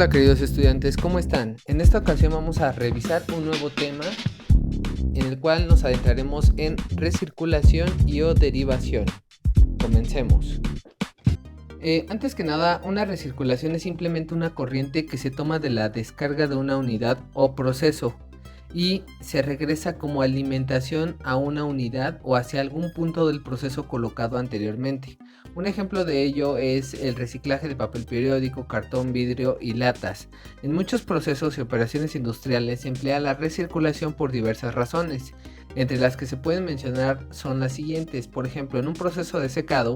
Hola queridos estudiantes, ¿cómo están? En esta ocasión vamos a revisar un nuevo tema en el cual nos adentraremos en recirculación y o derivación. Comencemos. Antes que nada, una recirculación es simplemente una corriente que se toma de la descarga de una unidad o proceso y se regresa como alimentación a una unidad o hacia algún punto del proceso colocado anteriormente. Un ejemplo de ello es el reciclaje de papel periódico, cartón, vidrio y latas. En muchos procesos y operaciones industriales se emplea la recirculación por diversas razones, entre las que se pueden mencionar son las siguientes. Por ejemplo, en un proceso de secado,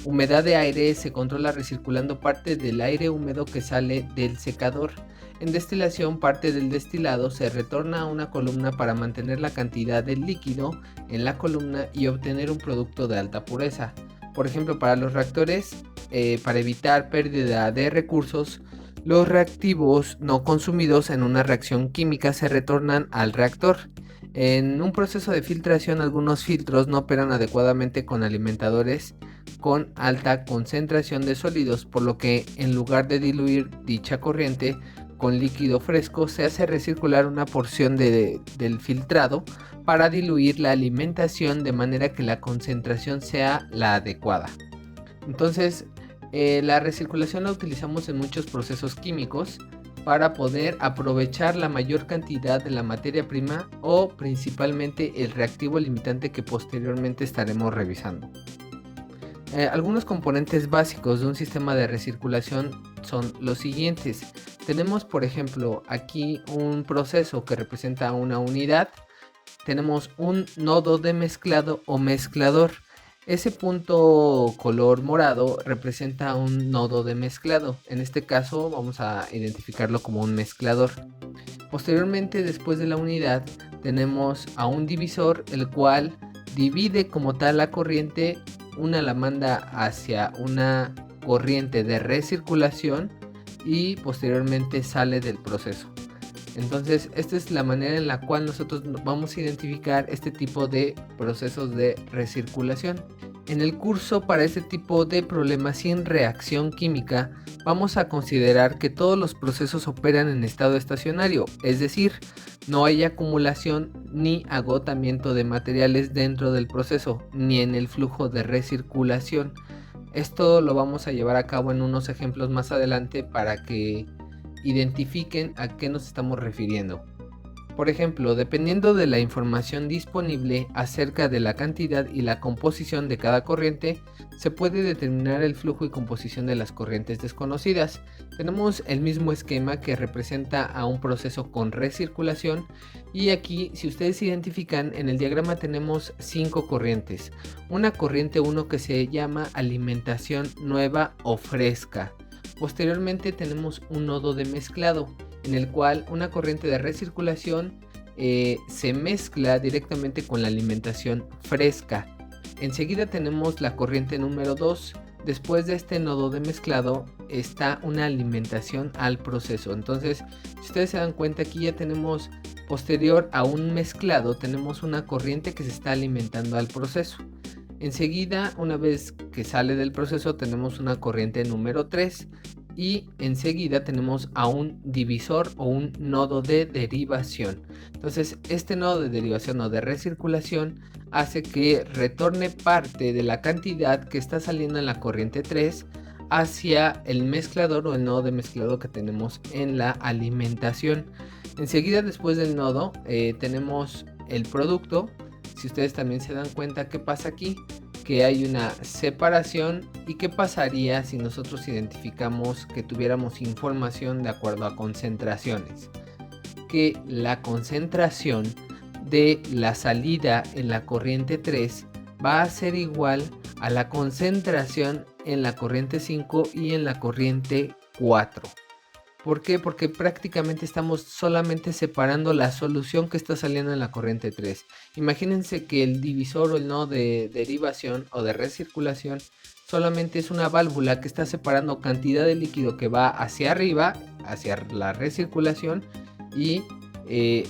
humedad de aire se controla recirculando parte del aire húmedo que sale del secador. En destilación, parte del destilado se retorna a una columna para mantener la cantidad de líquido en la columna y obtener un producto de alta pureza. Por ejemplo, para los reactores, para evitar pérdida de recursos, los reactivos no consumidos en una reacción química se retornan al reactor. En un proceso de filtración, algunos filtros no operan adecuadamente con alimentadores con alta concentración de sólidos, por lo que en lugar de diluir dicha corriente con líquido fresco, se hace recircular una porción del filtrado para diluir la alimentación de manera que la concentración sea la adecuada. Entonces, la recirculación la utilizamos en muchos procesos químicos para poder aprovechar la mayor cantidad de la materia prima o principalmente el reactivo limitante que posteriormente estaremos revisando. Algunos componentes básicos de un sistema de recirculación son los siguientes. Tenemos, por ejemplo, aquí un proceso que representa una unidad. Tenemos un nodo de mezclado o mezclador. Ese punto color morado representa un nodo de mezclado. En este caso vamos a identificarlo como un mezclador. Posteriormente, después de la unidad, tenemos a un divisor, el cual divide como tal la corriente. Una la manda hacia una corriente de recirculación y posteriormente sale del proceso. Entonces, esta es la manera en la cual nosotros vamos a identificar este tipo de procesos de recirculación. En el curso, para este tipo de problemas sin reacción química, vamos a considerar que todos los procesos operan en estado estacionario, es decir, no hay acumulación ni agotamiento de materiales dentro del proceso, ni en el flujo de recirculación. Esto lo vamos a llevar a cabo en unos ejemplos más adelante para que identifiquen a qué nos estamos refiriendo. Por ejemplo, dependiendo de la información disponible acerca de la cantidad y la composición de cada corriente, se puede determinar el flujo y composición de las corrientes desconocidas. Tenemos el mismo esquema que representa a un proceso con recirculación y aquí, si ustedes identifican, en el diagrama tenemos 5 corrientes. Una corriente 1 que se llama alimentación nueva o fresca. Posteriormente tenemos un nodo de mezclado, en el cual una corriente de recirculación se mezcla directamente con la alimentación fresca. Enseguida tenemos la corriente número 2. Después de este nodo de mezclado está una alimentación al proceso. Entonces, si ustedes se dan cuenta, aquí ya tenemos, posterior a un mezclado, tenemos una corriente que se está alimentando al proceso. Enseguida, una vez que sale del proceso, tenemos una corriente número 3 y enseguida tenemos a un divisor o un nodo de derivación. Entonces, este nodo de derivación o de recirculación hace que retorne parte de la cantidad que está saliendo en la corriente 3 hacia el mezclador o el nodo de mezclado que tenemos en la alimentación. Enseguida, después del nodo, tenemos el producto. Si ustedes también se dan cuenta, ¿qué pasa aquí? Que hay una separación. ¿Y qué pasaría si nosotros identificamos que tuviéramos información de acuerdo a concentraciones? Que la concentración de la salida en la corriente 3 va a ser igual a la concentración en la corriente 5 y en la corriente 4. ¿Por qué? Porque prácticamente estamos solamente separando la solución que está saliendo en la corriente 3. Imagínense que el divisor o el nodo de derivación o de recirculación solamente es una válvula que está separando cantidad de líquido que va hacia arriba, hacia la recirculación, y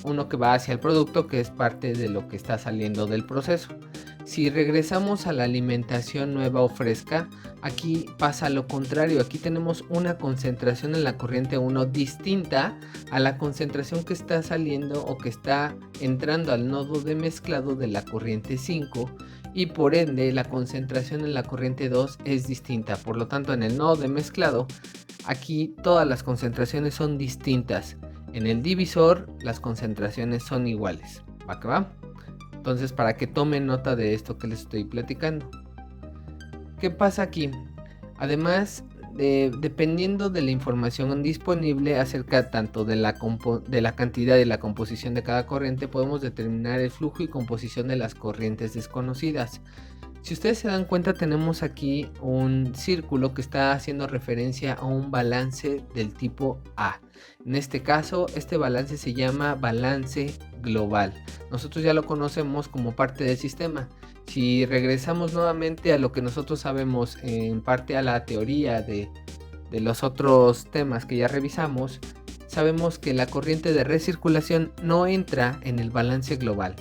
uno que va hacia el producto, que es parte de lo que está saliendo del proceso. Si regresamos a la alimentación nueva o fresca, aquí pasa lo contrario. Aquí tenemos una concentración en la corriente 1 distinta a la concentración que está saliendo o que está entrando al nodo de mezclado de la corriente 5, y por ende la concentración en la corriente 2 es distinta. Por lo tanto, en el nodo de mezclado, aquí todas las concentraciones son distintas. En el divisor las concentraciones son iguales. ¿Va que va? Entonces, para que tomen nota de esto que les estoy platicando. ¿Qué pasa aquí? Además, dependiendo de la información disponible acerca tanto de la cantidad y la composición de cada corriente, podemos determinar el flujo y composición de las corrientes desconocidas. Si ustedes se dan cuenta, tenemos aquí un círculo que está haciendo referencia a un balance del tipo A. En este caso, este balance se llama balance global. Nosotros ya lo conocemos como parte del sistema. Si regresamos nuevamente a lo que nosotros sabemos, en parte a la teoría de los otros temas que ya revisamos, sabemos que la corriente de recirculación no entra en el balance global,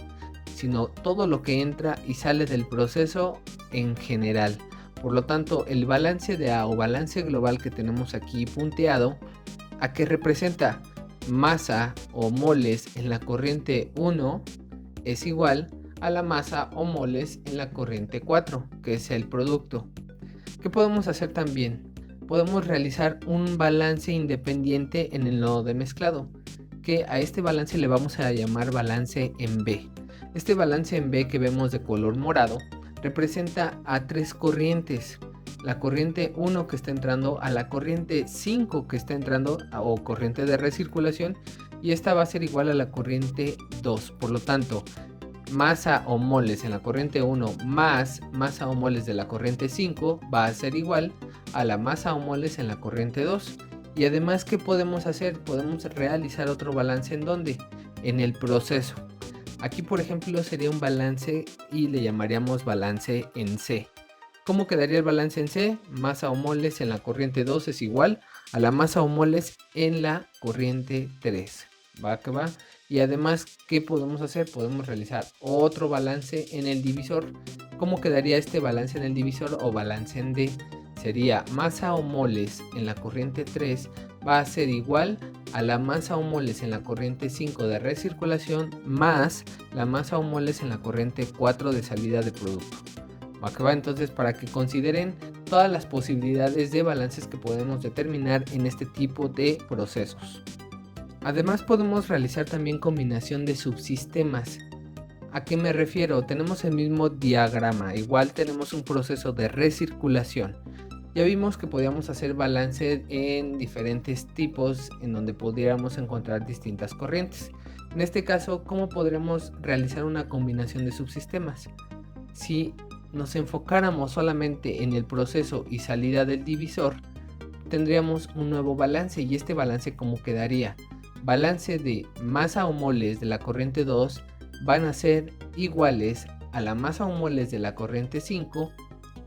sino todo lo que entra y sale del proceso en general. Por lo tanto, el balance de A o balance global que tenemos aquí punteado, ¿a qué representa? Masa o moles en la corriente 1 es igual a la masa o moles en la corriente 4, que es el producto. ¿Qué podemos hacer también? Podemos realizar un balance independiente en el nodo de mezclado, que a este balance le vamos a llamar balance en B. Este balance en B que vemos de color morado representa a tres corrientes. La corriente 1 que está entrando, a la corriente 5 que está entrando o corriente de recirculación, y esta va a ser igual a la corriente 2. Por lo tanto, masa o moles en la corriente 1 más masa o moles de la corriente 5 va a ser igual a la masa o moles en la corriente 2. Y además, ¿qué podemos hacer? Podemos realizar otro balance en donde, en el proceso. Aquí, por ejemplo, sería un balance y le llamaríamos balance en C. ¿Cómo quedaría el balance en C? Masa o moles en la corriente 2 es igual a la masa o moles en la corriente 3. ¿Va que va? Y además, ¿qué podemos hacer? Podemos realizar otro balance en el divisor. ¿Cómo quedaría este balance en el divisor o balance en D? Sería masa o moles en la corriente 3 va a ser igual a la masa o moles en la corriente 5 de recirculación más la masa o moles en la corriente 4 de salida de producto. ¿Va que va? Entonces, para que consideren todas las posibilidades de balances que podemos determinar en este tipo de procesos. Además, podemos realizar también combinación de subsistemas. ¿A qué me refiero? Tenemos el mismo diagrama, igual tenemos un proceso de recirculación. Ya vimos que podíamos hacer balance en diferentes tipos en donde pudiéramos encontrar distintas corrientes. En este caso, ¿cómo podremos realizar una combinación de subsistemas? Si nos enfocáramos solamente en el proceso y salida del divisor, tendríamos un nuevo balance, y este balance ¿cómo quedaría? Balance de masa o moles de la corriente 2 van a ser iguales a la masa o moles de la corriente 5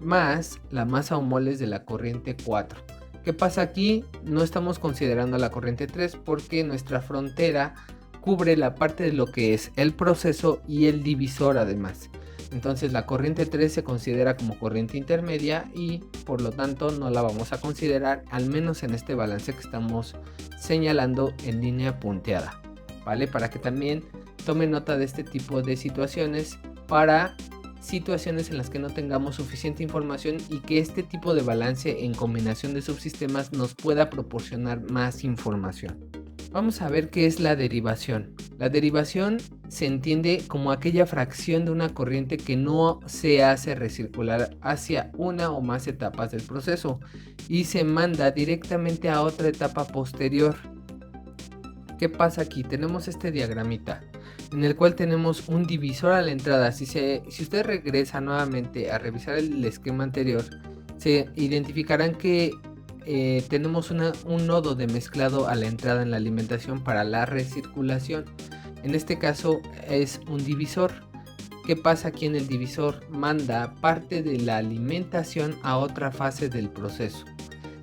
más la masa o moles de la corriente 4. ¿Qué pasa aquí? No estamos considerando la corriente 3 porque nuestra frontera cubre la parte de lo que es el proceso y el divisor además. Entonces la corriente 3 se considera como corriente intermedia y por lo tanto no la vamos a considerar, al menos en este balance que estamos señalando en línea punteada, ¿vale? Para que también tomen nota de este tipo de situaciones, para situaciones en las que no tengamos suficiente información y que este tipo de balance en combinación de subsistemas nos pueda proporcionar más información. Vamos a ver qué es la derivación. La derivación se entiende como aquella fracción de una corriente que no se hace recircular hacia una o más etapas del proceso y se manda directamente a otra etapa posterior. ¿Qué pasa aquí? Tenemos este diagramita en el cual tenemos un divisor a la entrada. Si usted regresa nuevamente a revisar el esquema anterior, se identificarán que tenemos un nodo de mezclado a la entrada en la alimentación para la recirculación. En este caso es un divisor. ¿Qué pasa aquí en el divisor? Manda parte de la alimentación a otra fase del proceso.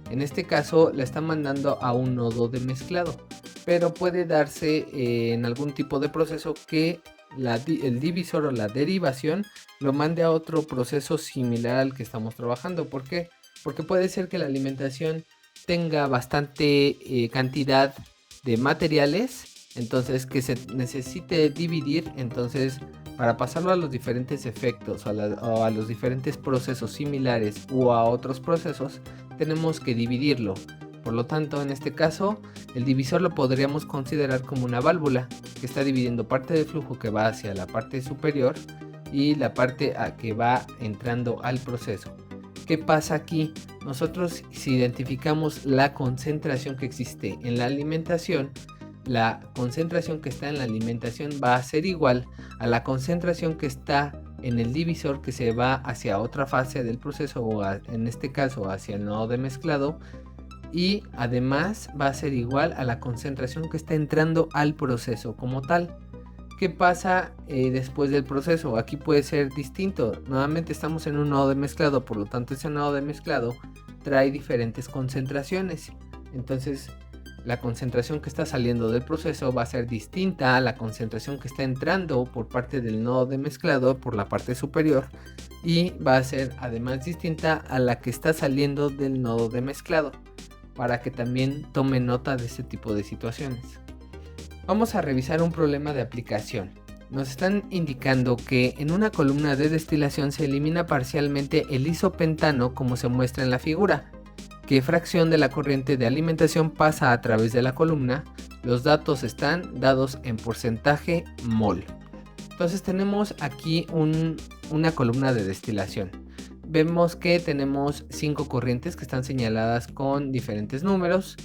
En este caso la está mandando a un nodo de mezclado, pero puede darse en algún tipo de proceso que el divisor o la derivación lo mande a otro proceso similar al que estamos trabajando. ¿Por qué? Porque puede ser que la alimentación tenga bastante cantidad de materiales, entonces que se necesite dividir. Entonces, para pasarlo a los diferentes efectos o a los diferentes procesos similares o a otros procesos, tenemos que dividirlo. Por lo tanto, en este caso, el divisor lo podríamos considerar como una válvula que está dividiendo parte del flujo que va hacia la parte superior y la parte que va entrando al proceso. ¿Qué pasa aquí? Nosotros, si identificamos la concentración que existe en la alimentación, la concentración que está en la alimentación va a ser igual a la concentración que está en el divisor que se va hacia otra fase del proceso, o en este caso hacia el nodo de mezclado, y además va a ser igual a la concentración que está entrando al proceso como tal. ¿Qué pasa después del proceso? Aquí puede ser distinto. Nuevamente estamos en un nodo de mezclado, por lo tanto ese nodo de mezclado trae diferentes concentraciones. Entonces la concentración que está saliendo del proceso va a ser distinta a la concentración que está entrando por parte del nodo de mezclado por la parte superior, y va a ser además distinta a la que está saliendo del nodo de mezclado, para que también tome nota de este tipo de situaciones. Vamos a revisar un problema de aplicación. Nos están indicando que en una columna de destilación se elimina parcialmente el isopentano como se muestra en la figura. ¿Qué fracción de la corriente de alimentación pasa a través de la columna? Los datos están dados en porcentaje mol. Entonces tenemos aquí una columna de destilación. Vemos que tenemos 5 corrientes que están señaladas con diferentes números,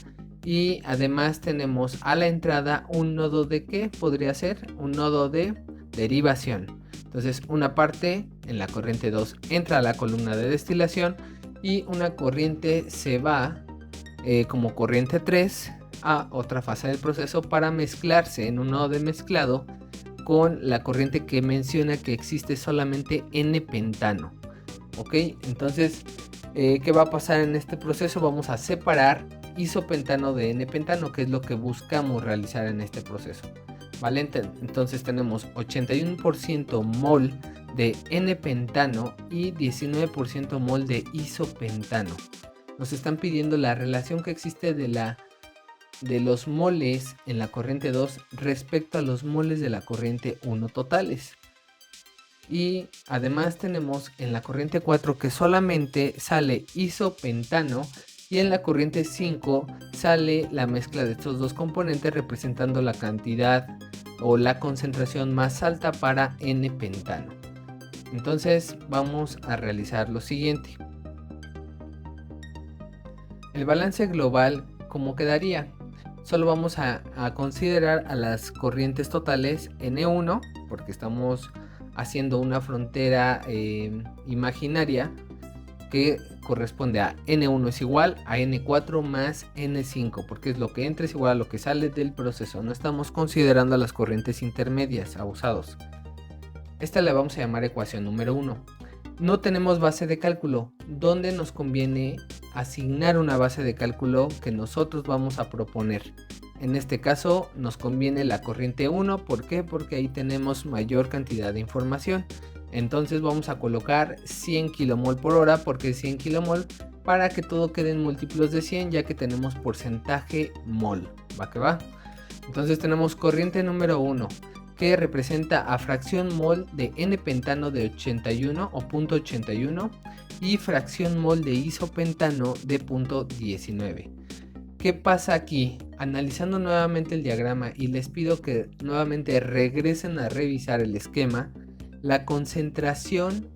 y además tenemos a la entrada un nodo de ¿qué podría ser? Un nodo de derivación. Entonces una parte en la corriente 2 entra a la columna de destilación y una corriente se va como corriente 3 a otra fase del proceso para mezclarse en un nodo de mezclado con la corriente que menciona que existe solamente N-pentano. Ok, entonces, ¿qué va a pasar en este proceso? Vamos a separar isopentano de N-pentano, que es lo que buscamos realizar en este proceso. ¿Vale? Entonces tenemos 81% mol de N-pentano y 19% mol de isopentano. Nos están pidiendo la relación que existe de los moles en la corriente 2 respecto a los moles de la corriente 1 totales. Y además tenemos en la corriente 4 que solamente sale isopentano, y en la corriente 5 sale la mezcla de estos dos componentes, representando la cantidad o la concentración más alta para N-pentano. Entonces vamos a realizar lo siguiente. El balance global, ¿cómo quedaría? Solo vamos a considerar a las corrientes totales N1, porque estamos haciendo una frontera imaginaria que corresponde a N1 es igual a N4 más N5, porque es lo que entra es igual a lo que sale del proceso. No estamos considerando las corrientes intermedias abusados. Esta la vamos a llamar ecuación número 1. No tenemos base de cálculo, donde nos conviene asignar una base de cálculo que nosotros vamos a proponer. En este caso nos conviene la corriente 1, ¿por qué? Porque ahí tenemos mayor cantidad de información. Entonces vamos a colocar 100 kmol por hora, porque es 100 kmol, para que todo quede en múltiplos de 100, ya que tenemos porcentaje mol. ¿Va que va? Entonces tenemos corriente número 1, que representa a fracción mol de N-pentano de 81 o 0.81 y fracción mol de isopentano de 0.19. ¿Qué pasa aquí? Analizando nuevamente el diagrama, y les pido que nuevamente regresen a revisar el esquema, la concentración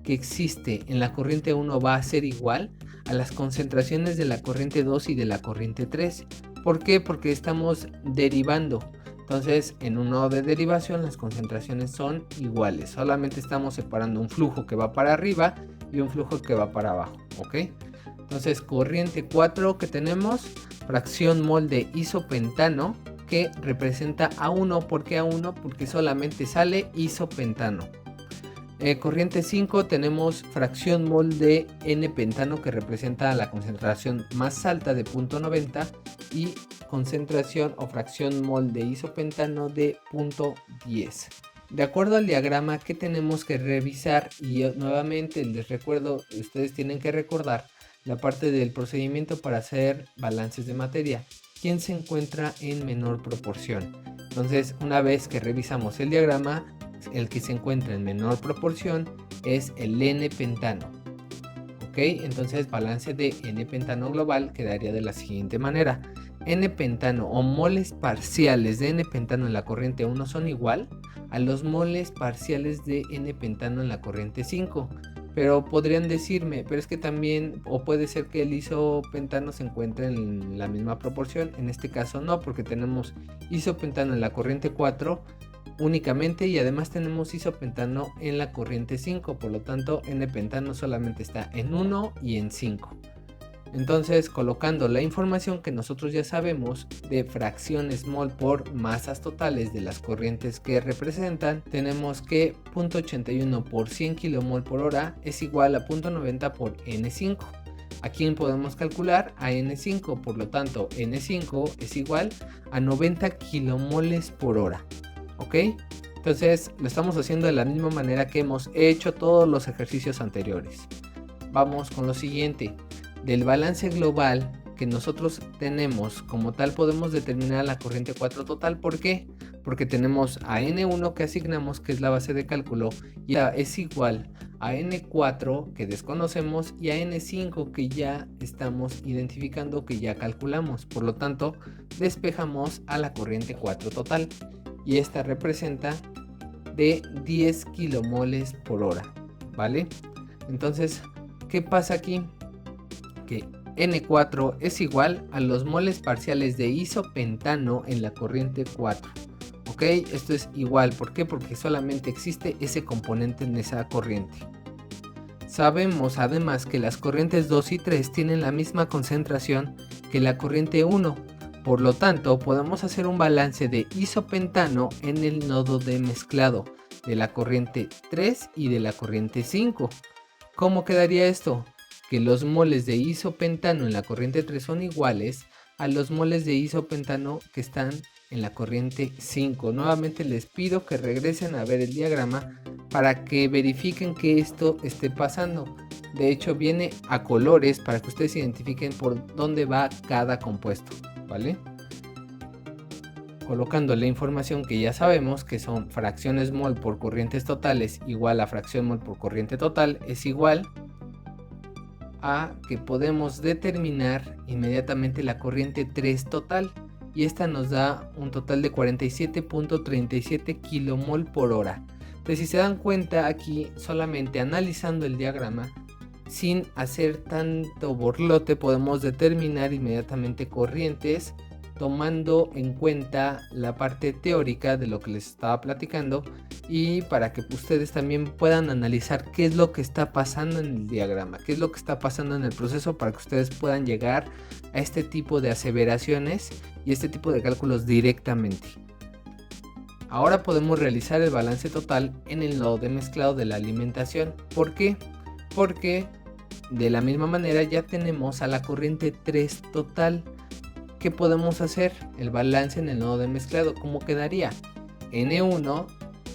que existe en la corriente 1 va a ser igual a las concentraciones de la corriente 2 y de la corriente 3. ¿Por qué? Porque estamos derivando. Entonces, en un nodo de derivación las concentraciones son iguales. Solamente estamos separando un flujo que va para arriba y un flujo que va para abajo. ¿Ok? Entonces, corriente 4 que tenemos, fracción mol de isopentano, que representa A1. ¿Por qué A1? Porque solamente sale isopentano. Corriente 5 tenemos fracción mol de N-pentano, que representa la concentración más alta de 0.90, y concentración o fracción mol de isopentano de 0.10. De acuerdo al diagrama que tenemos que revisar, y nuevamente les recuerdo, ustedes tienen que recordar la parte del procedimiento para hacer balances de materia, quién se encuentra en menor proporción. Entonces, una vez que revisamos el diagrama, el que se encuentra en menor proporción es el N-pentano. ¿Ok? Entonces, balance de N-pentano global quedaría de la siguiente manera. N-pentano o moles parciales de N-pentano en la corriente 1 son igual a los moles parciales de N-pentano en la corriente 5. Pero podrían decirme, pero es que también, o puede ser que el isopentano se encuentre en la misma proporción. En este caso no, porque tenemos isopentano en la corriente 4 únicamente, y además tenemos isopentano en la corriente 5. Por lo tanto, N-pentano solamente está en 1 y en 5. Entonces, colocando la información que nosotros ya sabemos de fracciones mol por masas totales de las corrientes que representan, tenemos que 0.81 por 100 kmol por hora es igual a 0.90 por N5. Aquí podemos calcular a N5, por lo tanto N5 es igual a 90 kmoles por hora. ¿Ok? Entonces lo estamos haciendo de la misma manera que hemos hecho todos los ejercicios anteriores. Vamos con lo siguiente. Del balance global que nosotros tenemos como tal, podemos determinar la corriente 4 total. ¿Por qué? Porque tenemos a N1 que asignamos, que es la base de cálculo, y es igual a N4 que desconocemos y a N5 que ya estamos identificando, que ya calculamos. Por lo tanto, despejamos a la corriente 4 total, y esta representa de 10 kilomoles por hora, ¿vale? Entonces, ¿qué pasa aquí? Que N4 es igual a los moles parciales de isopentano en la corriente 4. ¿Ok? Esto es igual. ¿Por qué? Porque solamente existe ese componente en esa corriente. Sabemos además que las corrientes 2 y 3 tienen la misma concentración que la corriente 1. Por lo tanto, podemos hacer un balance de isopentano en el nodo de mezclado de la corriente 3 y de la corriente 5. ¿Cómo quedaría esto? Que los moles de isopentano en la corriente 3 son iguales a los moles de isopentano que están en la corriente 5. Nuevamente les pido que regresen a ver el diagrama para que verifiquen que esto esté pasando. De hecho, viene a colores para que ustedes identifiquen por dónde va cada compuesto, ¿vale? Colocando la información que ya sabemos, que son fracciones mol por corrientes totales igual a fracción mol por corriente total, es igual a que podemos determinar inmediatamente la corriente 3 total, y esta nos da un total de 47.37 kmol por hora. Entonces, si se dan cuenta, aquí solamente analizando el diagrama sin hacer tanto borlote podemos determinar inmediatamente corrientes, tomando en cuenta la parte teórica de lo que les estaba platicando, y para que ustedes también puedan analizar qué es lo que está pasando en el diagrama, qué es lo que está pasando en el proceso, para que ustedes puedan llegar a este tipo de aseveraciones y este tipo de cálculos directamente. Ahora podemos realizar el balance total en el nodo de mezclado de la alimentación. ¿Por qué? Porque de la misma manera ya tenemos a la corriente 3 total. ¿Qué podemos hacer? El balance en el nodo de mezclado. ¿Cómo quedaría? N1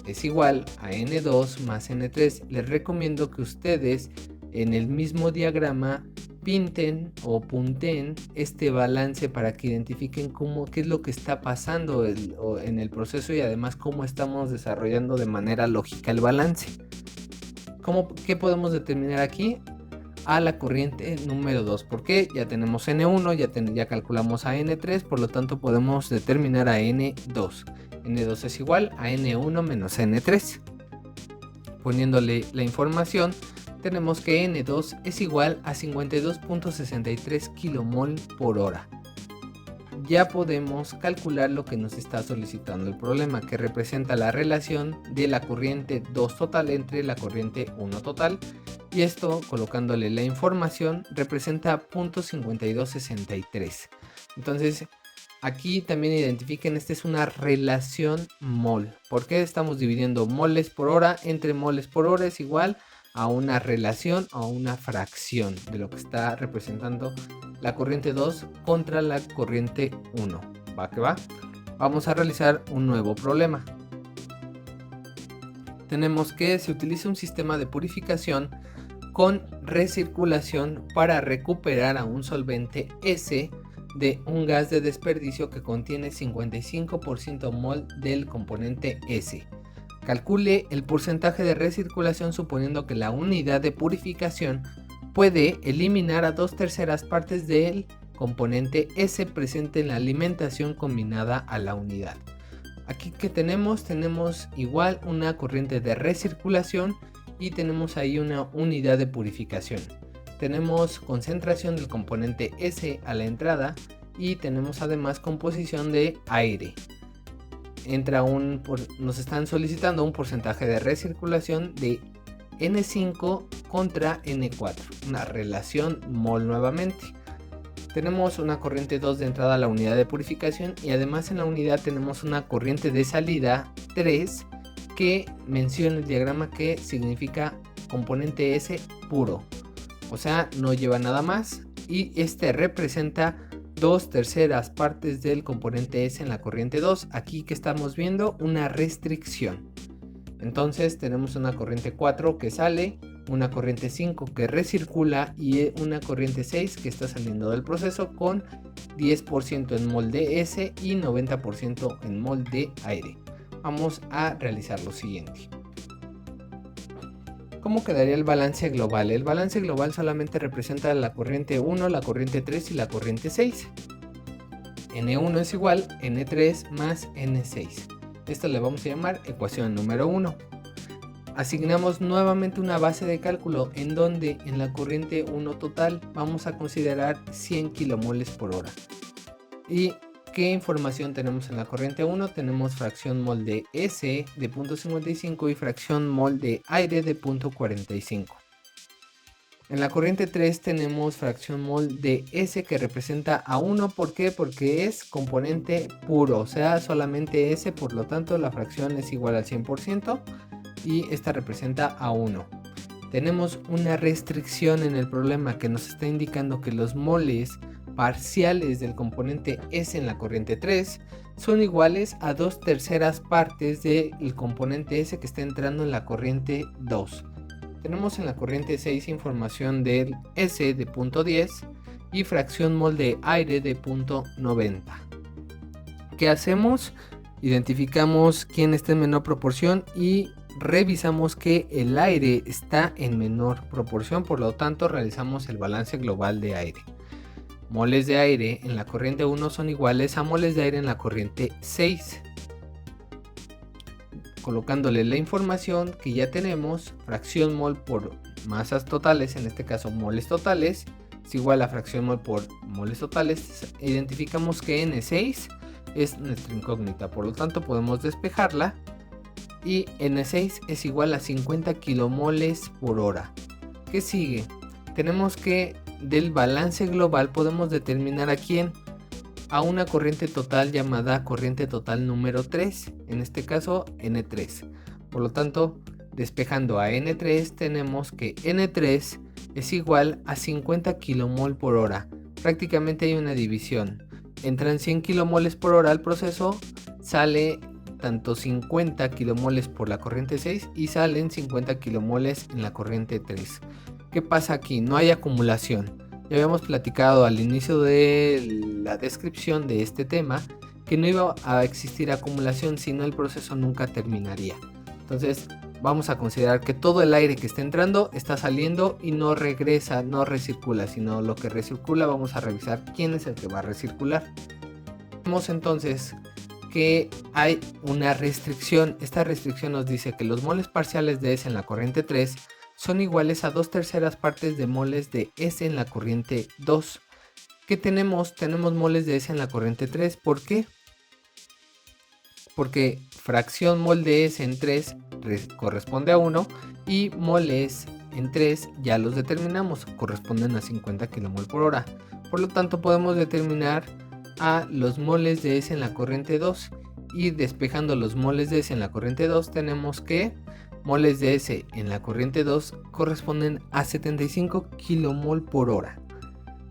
es igual a N2 más N3. Les recomiendo que ustedes en el mismo diagrama pinten o punten este balance para que identifiquen qué es lo que está pasando en el proceso, y además cómo estamos desarrollando de manera lógica el balance. ¿Qué podemos determinar aquí? A la corriente número 2, porque ya tenemos N1, ya calculamos a N3, por lo tanto podemos determinar a N2. N2 es igual a N1 menos N3. Poniéndole la información, tenemos que N2 es igual a 52.63 kmol por hora. Ya podemos calcular lo que nos está solicitando el problema, que representa la relación de la corriente 2 total entre la corriente 1 total, y esto, colocándole la información, representa 0.5263. Entonces, aquí también identifiquen, esta es una relación mol. ¿Por qué estamos dividiendo moles por hora entre moles por hora? Es igual a una relación o una fracción de lo que está representando la corriente 2 contra la corriente 1. ¿Va que va? Vamos a realizar un nuevo problema. tenemos que se utiliza un sistema de purificación con recirculación para recuperar a un solvente S de un gas de desperdicio que contiene 55% mol del componente S. Calcule el porcentaje de recirculación suponiendo que la unidad de purificación puede eliminar a 2/3 partes del componente S presente en la alimentación combinada a la unidad. Aquí que tenemos igual una corriente de recirculación y tenemos ahí una unidad de purificación. Tenemos concentración del componente S a la entrada y tenemos además composición de aire. Nos están solicitando un porcentaje de recirculación de N5 contra N4, una relación mol nuevamente. Tenemos una corriente 2 de entrada a la unidad de purificación y además en la unidad tenemos una corriente de salida 3 que menciona el diagrama que significa componente S puro, o sea no lleva nada más, y este representa 2/3 partes del componente S en la corriente 2. Aquí que estamos viendo una restricción. Entonces tenemos una corriente 4 que sale, una corriente 5 que recircula y una corriente 6 que está saliendo del proceso con 10% en mol de S y 90% en mol de aire. Vamos a realizar lo siguiente. ¿Cómo quedaría el balance global? El balance global solamente representa la corriente 1, la corriente 3 y la corriente 6. N1 es igual N3 más N6. Esto le vamos a llamar ecuación número 1. Asignamos nuevamente una base de cálculo en donde en la corriente 1 total vamos a considerar 100 kilomoles por hora. ¿Y qué información tenemos en la corriente 1? Tenemos fracción mol de S de 0.55 y fracción mol de aire de 0.45. En la corriente 3 tenemos fracción mol de S que representa a 1. ¿Por qué? Porque es componente puro, o sea solamente S, por lo tanto la fracción es igual al 100% y esta representa a 1. Tenemos una restricción en el problema que nos está indicando que los moles parciales del componente S en la corriente 3 son iguales a 2/3 partes del componente S que está entrando en la corriente 2. Tenemos en la corriente 6 información del S de 0.10 y fracción mol de aire de 0.90. ¿Qué hacemos? Identificamos quién está en menor proporción y revisamos que el aire está en menor proporción, por lo tanto realizamos el balance global de aire. Moles de aire en la corriente 1 son iguales a moles de aire en la corriente 6. Colocándole la información que ya tenemos, fracción mol por masas totales, en este caso moles totales, es igual a fracción mol por moles totales. Identificamos que N6 es nuestra incógnita, por lo tanto podemos despejarla y N6 es igual a 50 kilomoles por hora. ¿Qué sigue? Tenemos que del balance global podemos determinar a quién, a una corriente total llamada corriente total número 3, en este caso N3. Por lo tanto, despejando a N3 tenemos que N3 es igual a 50 kilomol por hora. Prácticamente hay una división. Entran 100 kilomoles por hora al proceso, sale tanto 50 kilomoles por la corriente 6 y salen 50 kilomoles en la corriente 3. ¿Qué pasa aquí? No hay acumulación. Ya habíamos platicado al inicio de la descripción de este tema que no iba a existir acumulación, sino el proceso nunca terminaría. Entonces vamos a considerar que todo el aire que está entrando está saliendo y no regresa, no recircula, sino lo que recircula vamos a revisar quién es el que va a recircular. Vemos entonces que hay una restricción. Esta restricción nos dice que los moles parciales de S en la corriente 3 son iguales a 2/3 partes de moles de S en la corriente 2. ¿Qué tenemos? Tenemos moles de S en la corriente 3. ¿Por qué? Porque fracción mol de S en 3 corresponde a 1 y moles en 3 ya los determinamos, corresponden a 50 kmol por hora. Por lo tanto podemos determinar a los moles de S en la corriente 2 y despejando los moles de S en la corriente 2 tenemos que moles de S en la corriente 2 corresponden a 75 kmol por hora.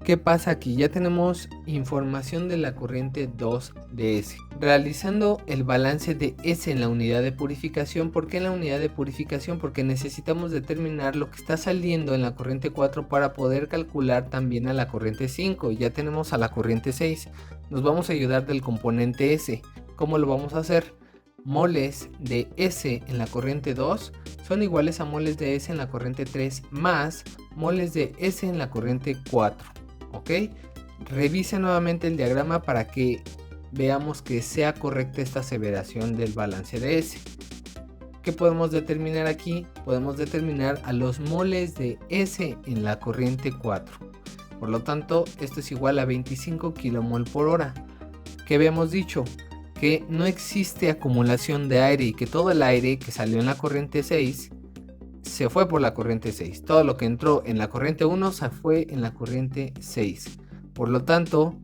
¿Qué pasa aquí? Ya tenemos información de la corriente 2 de S. Realizando el balance de S en la unidad de purificación. ¿Por qué en la unidad de purificación? Porque necesitamos determinar lo que está saliendo en la corriente 4 para poder calcular también a la corriente 5. Ya tenemos a la corriente 6. Nos vamos a ayudar del componente S. ¿Cómo lo vamos a hacer? Moles de S en la corriente 2 son iguales a moles de S en la corriente 3 más moles de S en la corriente 4. ¿Ok? Revise nuevamente el diagrama para que veamos que sea correcta esta aseveración del balance de S. ¿Qué podemos determinar aquí? Podemos determinar a los moles de S en la corriente 4. Por lo tanto, esto es igual a 25 kmol por hora. ¿Qué habíamos dicho? Que no existe acumulación de aire y que todo el aire que salió en la corriente 6 se fue por la corriente 6. Todo lo que entró en la corriente 1 se fue en la corriente 6. Por lo tanto,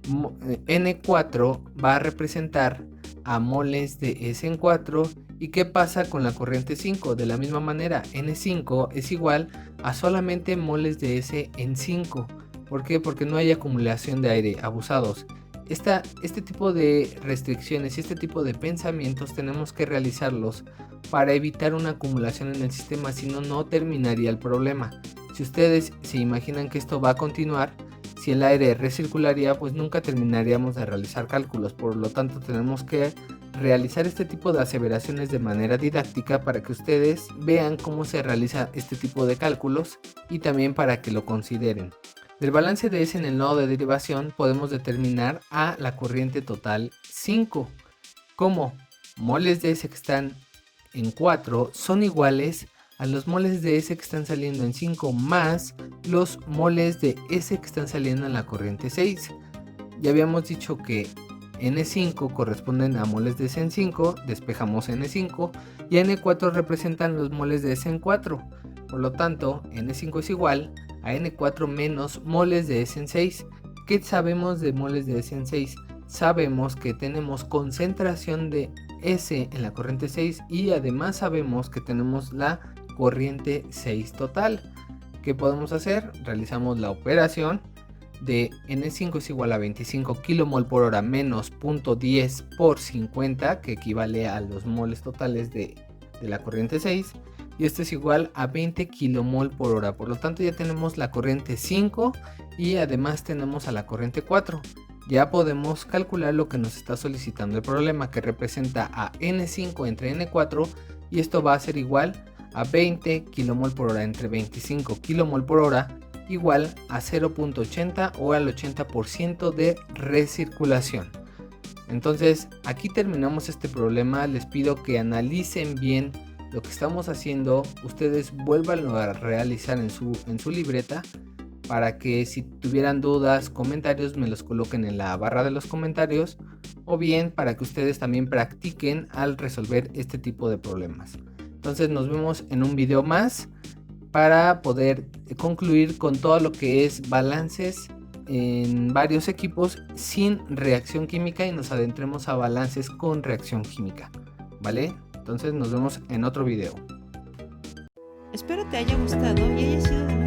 N4 va a representar a moles de S en 4. ¿Y qué pasa con la corriente 5? De la misma manera, N5 es igual a solamente moles de S en 5. ¿Por qué? Porque no hay acumulación de aire abusados. Este tipo de restricciones y este tipo de pensamientos tenemos que realizarlos para evitar una acumulación en el sistema, si no, no terminaría el problema. Si ustedes se imaginan que esto va a continuar, si el aire recircularía, pues nunca terminaríamos de realizar cálculos. Por lo tanto, tenemos que realizar este tipo de aseveraciones de manera didáctica para que ustedes vean cómo se realiza este tipo de cálculos y también para que lo consideren. Del balance de S en el nodo de derivación podemos determinar a la corriente total 5. Como moles de S que están en 4 son iguales a los moles de S que están saliendo en 5 más los moles de S que están saliendo en la corriente 6. Ya habíamos dicho que N5 corresponden a moles de S en 5, despejamos N5 y N4 representan los moles de S en 4. Por lo tanto, N5 es igual a N4 menos moles de S en 6. ¿Qué sabemos de moles de S en 6? Sabemos que tenemos concentración de S en la corriente 6 y además sabemos que tenemos la corriente 6 total. ¿Qué podemos hacer? Realizamos la operación de N5 es igual a 25 kmol por hora menos 0.10 por 50, que equivale a los moles totales de la corriente 6. Y esto es igual a 20 kmol por hora. Por lo tanto, ya tenemos la corriente 5 y además tenemos a la corriente 4. Ya podemos calcular lo que nos está solicitando el problema, que representa a N5 entre N4, y esto va a ser igual a 20 kmol por hora entre 25 kmol por hora, igual a 0.80 o al 80% de recirculación. Entonces, aquí terminamos este problema. Les pido que analicen bien lo que estamos haciendo, ustedes vuélvanlo a realizar en su libreta para que si tuvieran dudas, comentarios, me los coloquen en la barra de los comentarios, o bien para que ustedes también practiquen al resolver este tipo de problemas. Entonces nos vemos en un video más para poder concluir con todo lo que es balances en varios equipos sin reacción química y nos adentremos a balances con reacción química, ¿vale? Entonces nos vemos en otro video. Espero te haya gustado y haya sido de